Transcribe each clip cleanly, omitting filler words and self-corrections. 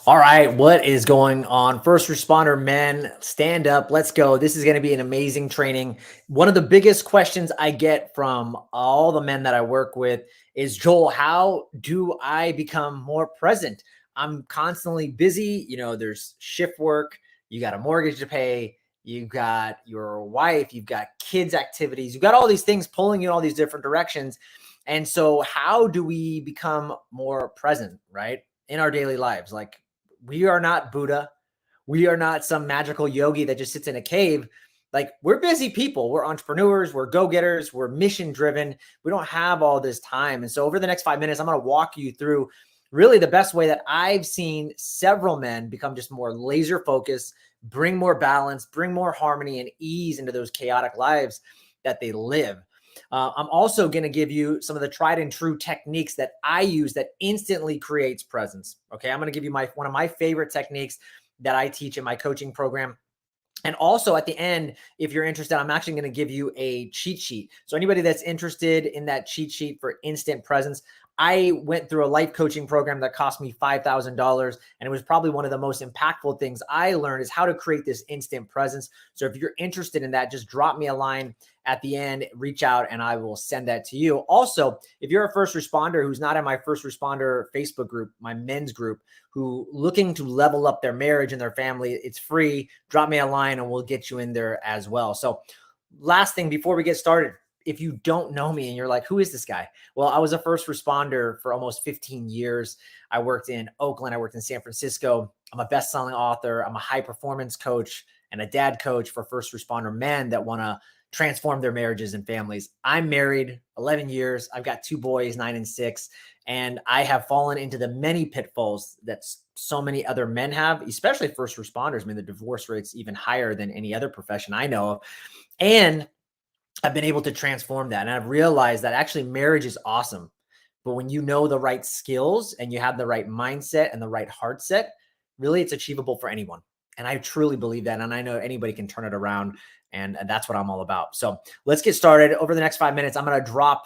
All right, what is going on? First responder men, stand up. Let's go. This is going to be an amazing training. One of the biggest questions I get from all the men that I work with is, Joel, how do I become more present? I'm constantly busy. There's shift work, you got a mortgage to pay, you got your wife, you've got kids' activities, you've got all these things pulling you in all these different directions. And so, how do we become more present, right? In our daily lives? Like, we are not Buddha. We are not some magical yogi that just sits in a cave. Like, we're busy people. We're entrepreneurs. We're go-getters. We're mission driven. We don't have all this time. And so over the next 5 minutes, I'm going to walk you through really the best way that I've seen several men become just more laser focused, bring more balance, bring more harmony and ease into those chaotic lives that they live. I'm also going to give you some of the tried and true techniques that I use that instantly creates presence. Okay. I'm going to give you one of my favorite techniques that I teach in my coaching program. And also at the end, if you're interested, I'm actually going to give you a cheat sheet. So anybody that's interested in that cheat sheet for instant presence, I went through a life coaching program that cost me $5,000. And it was probably one of the most impactful things I learned is how to create this instant presence. So if you're interested in that, just drop me a line at the end, reach out, and I will send that to you. Also, if you're a first responder who's not in my first responder Facebook group, my men's group, who looking to level up their marriage and their family, it's free. Drop me a line and we'll get you in there as well. So last thing before we get started, if you don't know me and you're like, who is this guy? Well, I was a first responder for almost 15 years. I worked in Oakland. I worked in San Francisco. I'm a best-selling author. I'm a high performance coach and a dad coach for first responder men that want to transform their marriages and families. I'm married 11 years. I've got 2 boys, 9 and 6. And I have fallen into the many pitfalls that so many other men have, especially first responders. I mean, the divorce rate's even higher than any other profession I know of. And I've been able to transform that. And I've realized that actually marriage is awesome. But when you know the right skills and you have the right mindset and the right heart set, really it's achievable for anyone. And I truly believe that. And I know anybody can turn it around. And that's what I'm all about. So let's get started. Over the next 5 minutes, I'm going to drop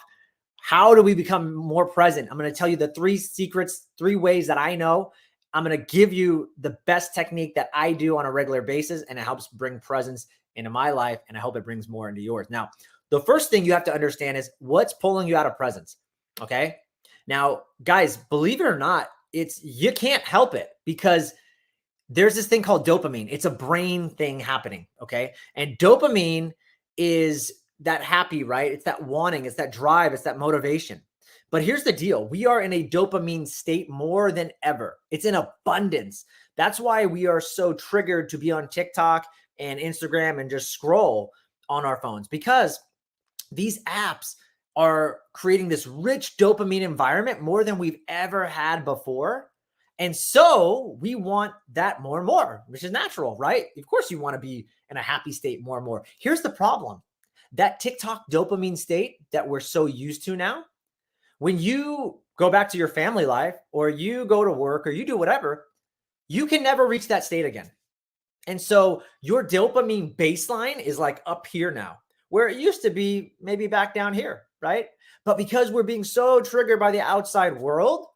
how do we become more present. I'm going to tell you the 3 secrets, 3 ways that I know. I'm going to give you the best technique that I do on a regular basis, and it helps bring presence into my life, and I hope it brings more into yours. Now, the first thing you have to understand is what's pulling you out of presence. Okay. Now, guys, believe it or not, you can't help it because there's this thing called dopamine. It's a brain thing happening. Okay. And dopamine is that happy, right? It's that wanting, it's that drive, it's that motivation. But here's the deal. We are in a dopamine state more than ever. It's in abundance. That's why we are so triggered to be on TikTok and Instagram and just scroll on our phones, because these apps are creating this rich dopamine environment more than we've ever had before. And so we want that more and more, which is natural, right? Of course, you want to be in a happy state more and more. Here's the problem. That TikTok dopamine state that we're so used to now, when you go back to your family life or you go to work or you do whatever, you can never reach that state again. And so your dopamine baseline is like up here now, where it used to be maybe back down here, right? But because we're being so triggered by the outside world,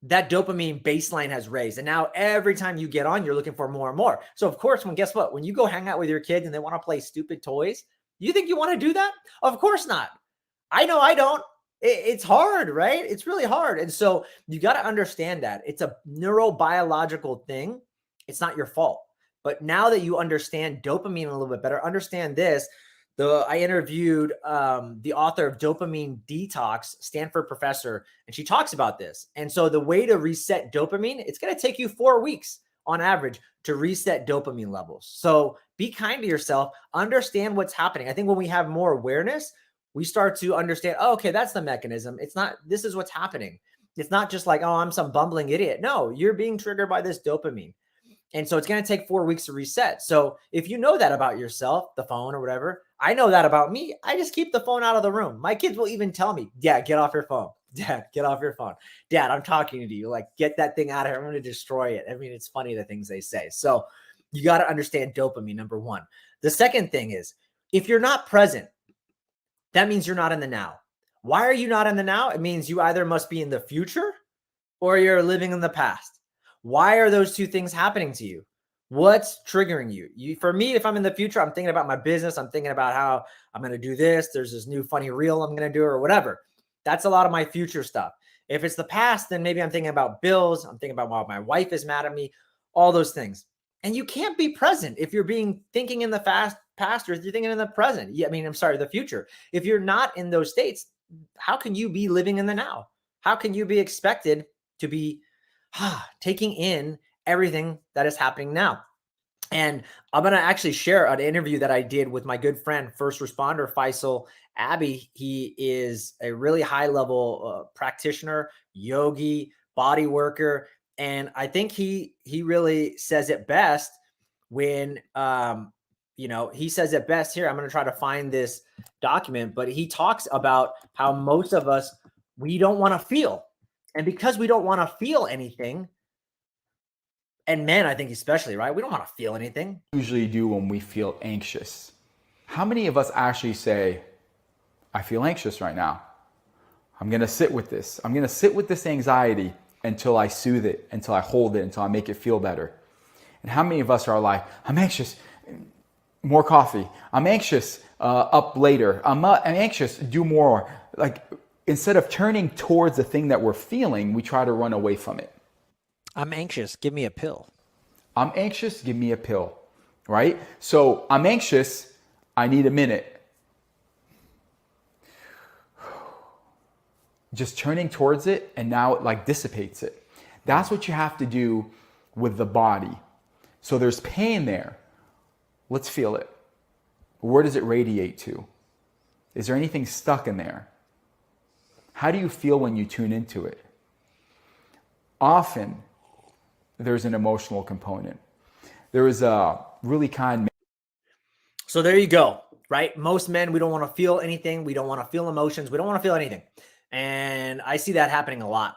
that dopamine baseline has raised. And now every time you get on, you're looking for more and more. So of course, guess what? When you go hang out with your kids and they want to play stupid toys, you think you want to do that? Of course not. I know I don't. It's hard, right? It's really hard. And so you got to understand that it's a neurobiological thing. It's not your fault. But now that you understand dopamine a little bit better, understand this. I interviewed the author of Dopamine Detox, Stanford professor, and she talks about this. And so the way to reset dopamine, it's going to take you 4 weeks on average to reset dopamine levels. So be kind to yourself, understand what's happening. I think when we have more awareness, we start to understand, oh, okay, that's the mechanism. This is what's happening. It's not just like, oh, I'm some bumbling idiot. No, you're being triggered by this dopamine. And so it's going to take 4 weeks to reset. So if you know that about yourself, the phone or whatever, I know that about me. I just keep the phone out of the room. My kids will even tell me, Dad, get off your phone. Dad, get off your phone. Dad, I'm talking to you. Like, get that thing out of here. I'm going to destroy it. I mean, it's funny the things they say. So you got to understand dopamine, number one. The second thing is, if you're not present, that means you're not in the now. Why are you not in the now? It means you either must be in the future or you're living in the past. Why are those two things happening to you? What's triggering you? For me, if I'm in the future, I'm thinking about my business. I'm thinking about how I'm going to do this. There's this new funny reel I'm going to do or whatever. That's a lot of my future stuff. If it's the past, then maybe I'm thinking about bills. I'm thinking about why my wife is mad at me, all those things. And you can't be present if you're thinking in the past or if you're thinking in the present. Yeah, I mean, I'm sorry, the future. If you're not in those states, how can you be living in the now? How can you be expected to be taking in everything that is happening now? And I'm going to actually share an interview that I did with my good friend, first responder Faisal Abbey. He is a really high level practitioner, yogi, body worker. And I think he really says it best when, he says it best here. I'm going to try to find this document, but he talks about how most of us, we don't want to feel. And because we don't want to feel anything, and men, I think especially, right? We don't want to feel anything. Usually do when we feel anxious. How many of us actually say, I feel anxious right now. I'm going to sit with this. I'm going to sit with this anxiety until I soothe it, until I hold it, until I make it feel better. And how many of us are like, I'm anxious, more coffee. I'm anxious, up later. I'm anxious, do more. Like, instead of turning towards the thing that we're feeling, we try to run away from it. I'm anxious. Give me a pill. I'm anxious. Give me a pill. Right? So I'm anxious. I need a minute. Just turning towards it, and now it like dissipates it. That's what you have to do with the body. So there's pain there. Let's feel it. Where does it radiate to? Is there anything stuck in there? How do you feel when you tune into it? Often, there's an emotional component. There is a really kind man. So there you go, right? Most men, we don't want to feel anything. We don't want to feel emotions. We don't want to feel anything. And I see that happening a lot.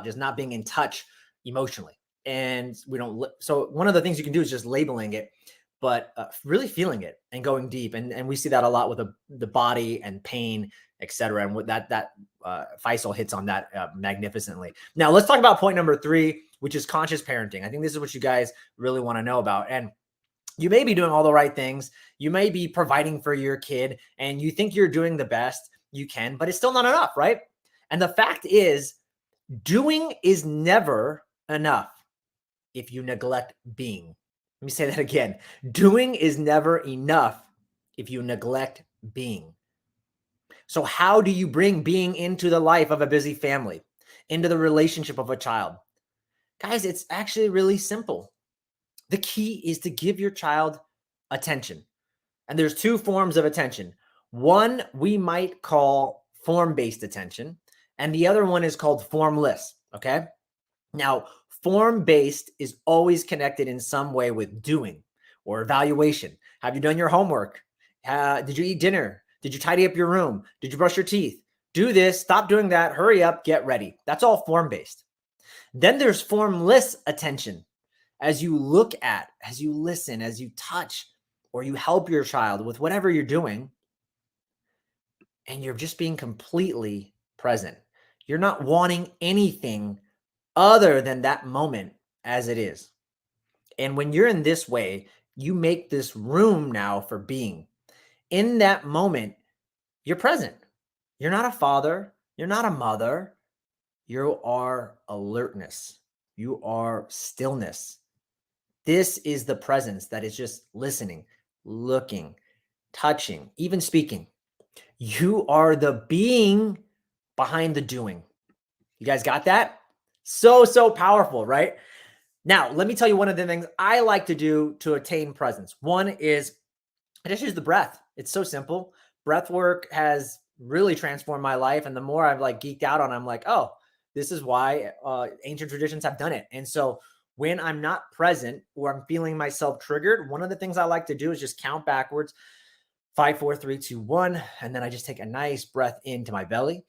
Just not being in touch emotionally. And we don't. So one of the things you can do is just labeling it, but really feeling it and going deep. And we see that a lot with the body and pain, etc. And what that Faisal hits on that magnificently. Now let's talk about point number 3, which is conscious parenting. I think this is what you guys really want to know about. And you may be doing all the right things. You may be providing for your kid and you think you're doing the best you can, but it's still not enough, right? And the fact is, doing is never enough if you neglect being. Let me say that again. Doing is never enough if you neglect being. So how do you bring being into the life of a busy family, into the relationship of a child? Guys, it's actually really simple. The key is to give your child attention. And there's 2 forms of attention. One we might call form-based attention, and the other one is called formless, okay? Now, form-based is always connected in some way with doing or evaluation. Have you done your homework? Did you eat dinner? Did you tidy up your room? Did you brush your teeth? Do this, stop doing that, hurry up, get ready. That's all form-based. Then there's formless attention. As you look at, as you listen, as you touch, or you help your child with whatever you're doing, and you're just being completely present. You're not wanting anything other than that moment as it is. And when you're in this way, you make this room now for being. In that moment, you're present. You're not a father. You're not a mother. You are alertness. You are stillness. This is the presence that is just listening, looking, touching, even speaking. You are the being behind the doing. You guys got that? So powerful, right? Now, let me tell you one of the things I like to do to attain presence. One is I just use the breath. It's so simple. Breath work has really transformed my life. And the more I've like geeked out on it, I'm like, oh, this is why ancient traditions have done it. And so when I'm not present or I'm feeling myself triggered, one of the things I like to do is just count backwards. 5, 4, 3, 2, 1. And then I just take a nice breath into my belly.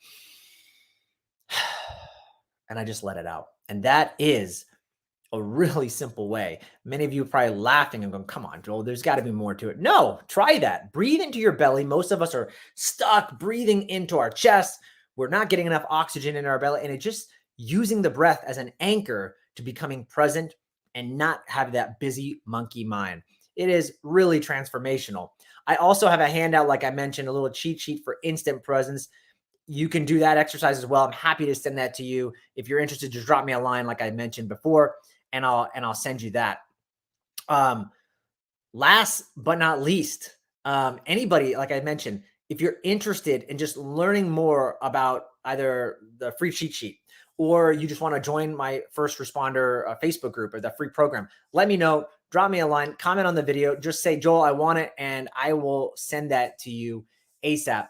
And I just let it out. And that is a really simple way. Many of you are probably laughing and going, come on, Joel, there's got to be more to it. No, try that. Breathe into your belly. Most of us are stuck breathing into our chest. We're not getting enough oxygen in our belly. And it's just using the breath as an anchor to becoming present and not have that busy monkey mind. It is really transformational. I also have a handout, like I mentioned, a little cheat sheet for instant presence. You can do that exercise as well. I'm happy to send that to you. If you're interested, just drop me a line, like I mentioned before, and I'll send you that. Last but not least, anybody, like I mentioned, if you're interested in just learning more about either the free cheat sheet or you just want to join my first responder Facebook group or the free program, let me know. Drop me a line, comment on the video, just say, Joel, I want it, and I will send that to you ASAP.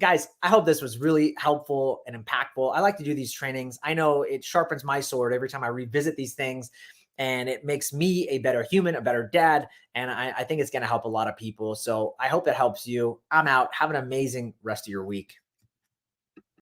Guys, I hope this was really helpful and impactful. I like to do these trainings. I know it sharpens my sword every time I revisit these things, and it makes me a better human, a better dad. And I think it's going to help a lot of people. So I hope it helps you. I'm out. Have an amazing rest of your week.